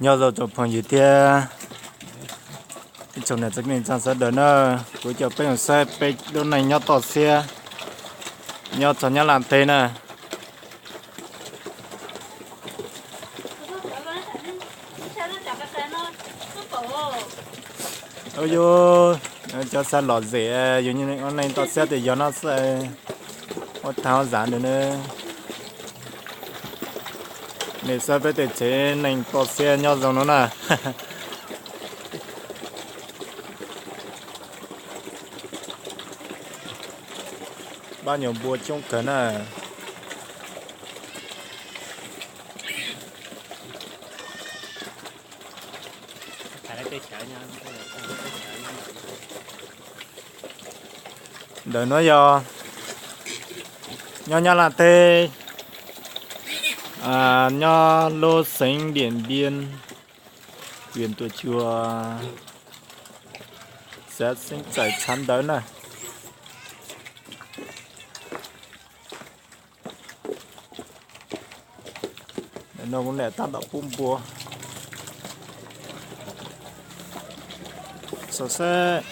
nhớ rồi chụp phần gì tia chụp này chắc mình chẳng sẽ đỡ nữa cuối chụp bên xe bên đôi này nhớ tọt xe nhớ cho nhớ làm thế nè ôi yo cho xe lọt dễ giống như con này tọt xe thì giờ nó sẽ có tháo giảm được nữa để xe bên để chế này tọt xe nhớ rồi nó nè bao nhiêu bùa trong cái này đợi nói do nho là tê nho lô sánh điện biên huyện tuổi chùa sẽ sinh giải chắn đấy này nó cũng để tắt đọc bùm bùa số xe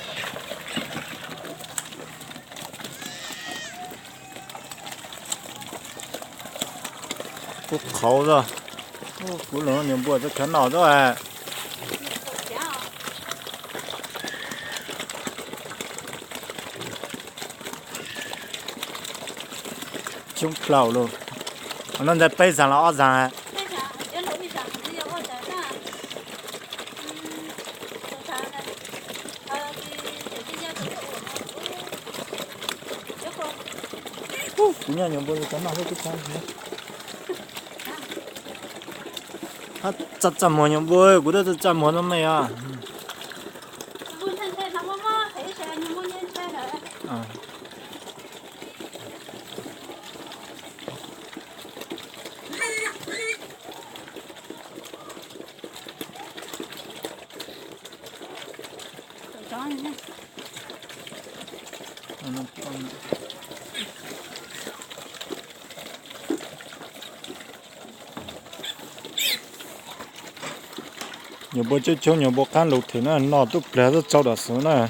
cúc khẩu rồi cú lửa nhiều bùa rất khán nọ rồi à chung plau luôn nó在背上了二三姑娘牛不是真的会去看他怎么牛不我这是怎么都没啊nhiều bữa chơi chơi nhiều bữa can lục thì nó tụt lẻ rất trâu đỏ số này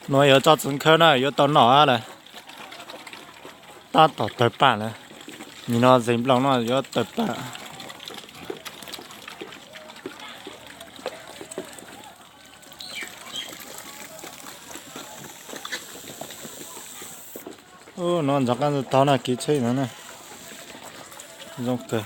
nó ở cho chúng khơi này ở tao nọ này ta tỏ tới bạn này nhìn nó dính lòng nó ở tới bạn nó 잠깐 더 나 기체 너네 이렇게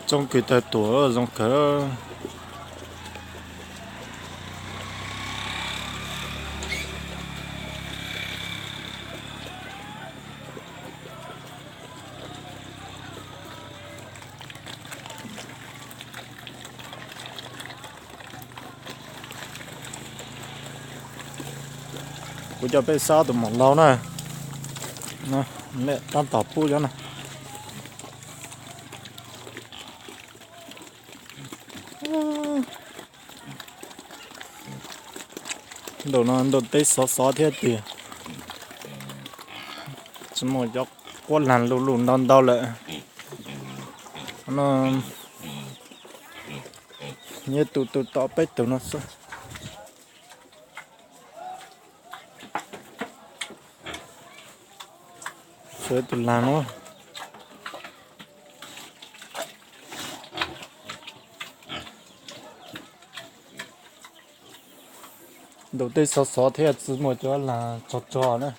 trong cái tay tuổi trong cái bây giờ bây sao tụi một lâu nè nè mẹ tan tỏ pu cho nè đồ nó đồ tây xó thế thì chỉ một giọt quất làn lù lù non đau lại nó như tụ tỏ bết tụi nó sao chơi tụi làn nó đầu tiên xó thế chỉ một chỗ là trò nữa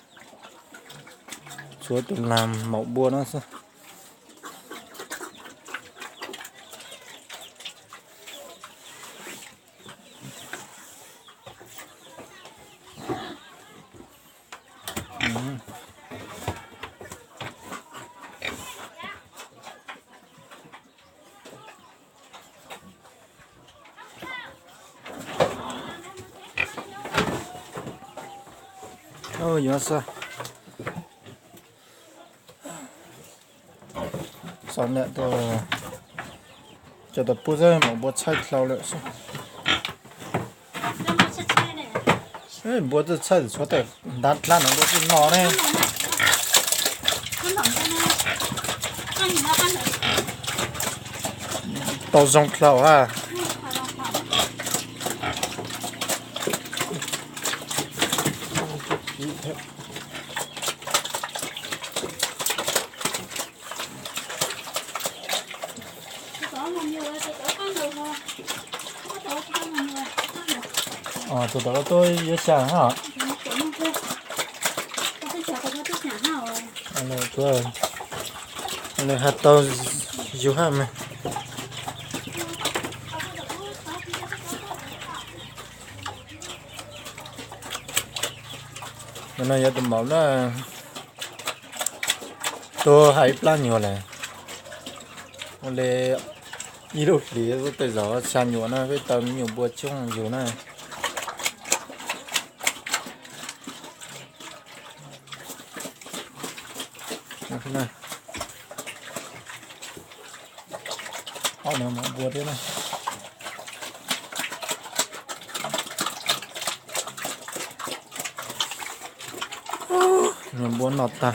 chúa tụi làm mẫu bùa nó sao ôi nhớ sao sau này tôi cho tập bút ra mà bút chạy lâu nữa sao ấy bút chạy cho tới đặt lan nó bút nọ này tàu rong lâu ha tụi đó tôi nhớ sáng hả anh này tôi anh này hạt tàu dù hả mày anh này giờ tụi bảo là tôi hay plan nhiều này 원래 이렇게 때서 산요나 회담이 뭐좀 요나 này nó mà bùa thế này nhóm bùa nọt ta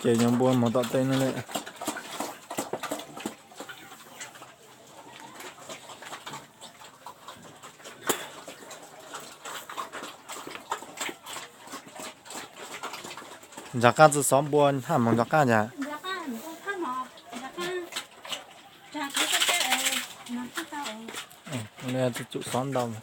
kể nhóm bùa một tọt tên này giặc ăn xóm buôn hàm bằng giặc ăn nhá này chủ xóm đồng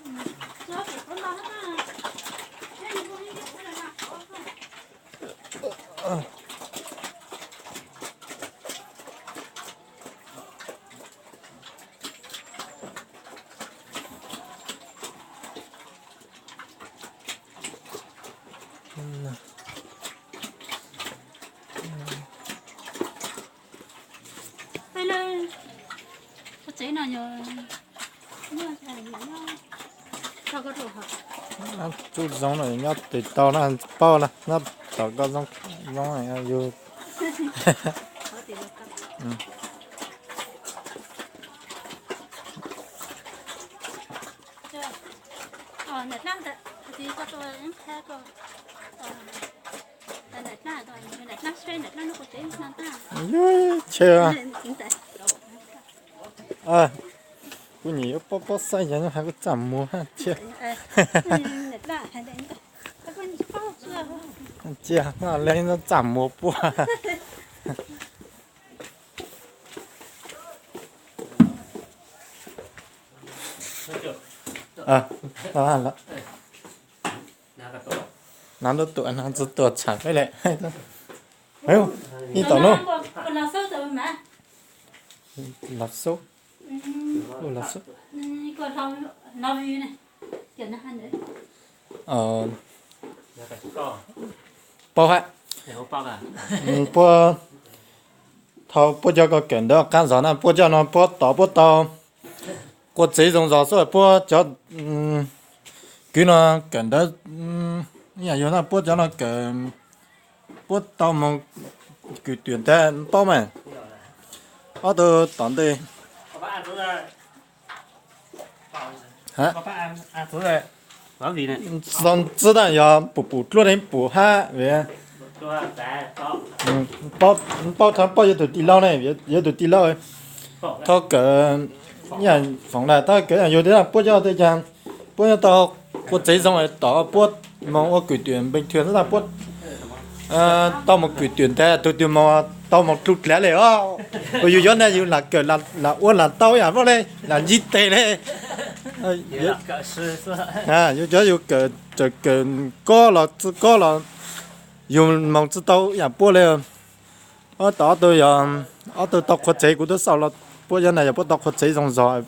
chút giống này nhá từ to nó ăn bao là nó tao có giống này vô nét nát thì có tôi thế có nét nát rồi nét nát xoay nét nát nó có tiếng sao ta chưa cái gì bóp sai vậy nó hay có chậm mua ha chưa chưa nó lên nó chậm mua bùa nó ăn了拿着ตัว拿着ตัว铲ไปเลย哎呦你等咯拉手拉手có thau nó vui này kiểu nó ăn đấy bao hả bao thau bao cho cái kiện đó can sao nè bao cho nó bao tàu có chế dùng rõ rồi bao cho cái nó kiện đó nhà yêu nó bao cho nó cái bao tàu mà cái tuyển thế bao mà ở đó tận đây hả? Có gì này? Xong知道要补做点补哈，喂。包他包一头地捞呢，一头地捞，他个人放来，他个人有的人不叫对讲，不要到我这种来到不，忙我决定bình thường是不，到我决定的，到嘛到我出来了哦，我有人呢有那个那我那刀呀，不嘞，那一袋嘞。有个这个高了，用毛子刀也剥了，我打到呀，我都到壳仔，我都烧了，剥人呢也不到壳仔上烧。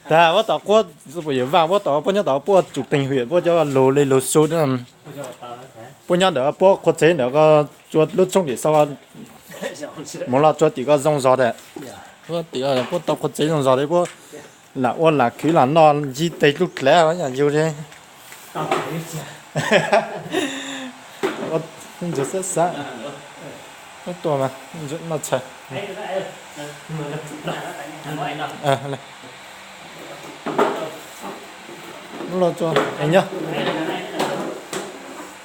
但我打过是不有饭，我打不人打剥煮冰血，我叫卤里卤熟的，不人打剥壳仔那个做卤葱的烧，没了做这个上烧的，我这个不到壳仔上烧的不。là ôn là cứ là non gì tây lúc lẽ vậy nhiều thế Tao phải biết chưa? Rất rất xa. Nó to mà, rất nó chạy. Ấy cái này. Mà nó chụp lại nó tại nhà ngoài nào. À, này. Nó lo cho anh nhá.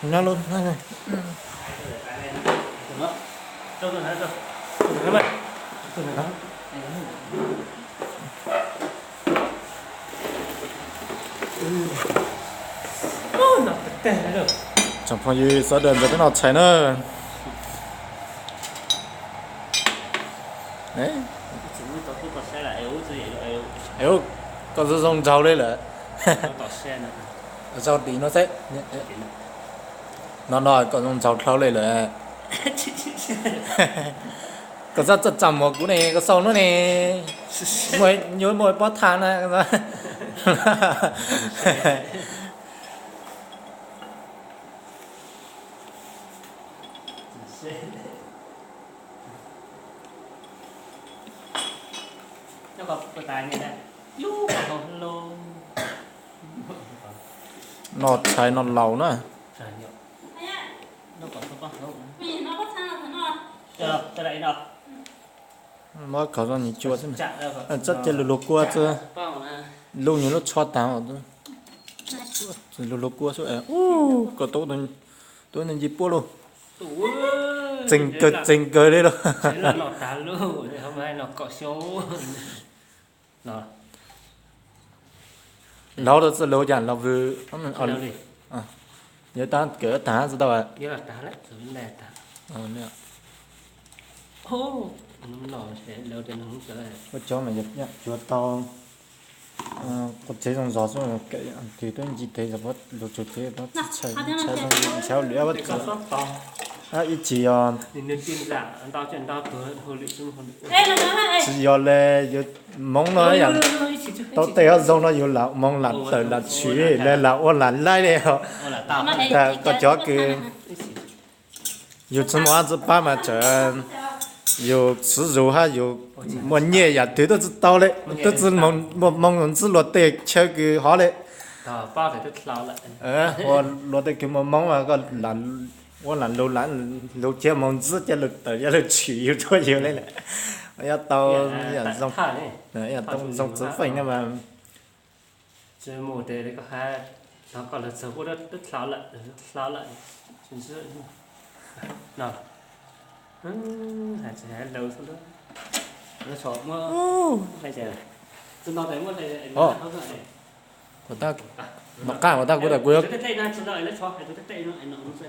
Nhá luôn, này này. Đâu rồi đâu. Các bạn. Nó tệ rồi. Chẳng phải gì sao đờn cho cái nào chạy nữa. Đấy. Chỉ tao cứ có xe là yếu gì yếu. Yếu, có sử dụng dầu đây là. Tao xe nữa. Dầu tí nó sẽ. Nó nói có dùng dầu thâu đây là. Có rất chặt chậm một cú này, có sâu nữa nè. Mỗi nhối mỗi bó than này. Nó có cái tài này đây. Lú cả hồn luôn. Nó chạy nó lâu nữa. Trời nhiều. Anh ạ, Nó có đâu. vì nó có sang là thế nào? Chờ, tới đây đâu. Mới có ra nhị chua chứ. Chạm đâu rồi. Rất chơi lục cua chứ. Bao là Lúc như nó cho tao rồi. Lục cua số ấy. Có tốt tôi nên dịp bố luôn. Trình cơ đấy đâu. Thế là nó tá luôn, hôm nay nó có số. Nó. Lâu đó sẽ lâu dần lâu vừa. Đâu đi. Nhớ ta cỡ tá rồi đâu ạ. Như là tá đấy, rồi vấn đề tá. Nè. Ô, nó sẽ lâu trên hướng trở lại. Có cho mày nhá. Chúa tao. Có chế trong gió xuống cái thì tôi chỉ thấy là bắt lục chuột thế bắt chạy trong chéo lửa bắt Có sót to. ít chỉ Thì nên tin giả, tao chuyện tao cứ hồi lị chung hồi lị. Ê, nó nói là chỉ là mong nó là tao thấy giống nó nhiều là mong là tới là chỉ là ôn là lại đấy hả? Ô là tao. Có cho cái有什么子爸妈这有吃肉还有么年呀，对都知道嘞，都知蒙人知落得吃个好嘞。 Tao bao thì tức lao lại. 我落得给蒙嘛个懒，我老吃蒙子这落得也落去有多有嘞嘞，要到要种，Thả này. 要种子粉的嘛。 Chơi một đề đấy có hai. Nó còn là sớm của đất tức lao lại. Chuyện xưa. Nào. Hãy sẽ lâu xuống đó. Nó sọt mơ. Hay chè. Chúng nó thấy một này. Của ta, mặc cả của ta cũng là quên. Tôi thấy nó cho đợi nó cho. Tôi thấy nó sẽ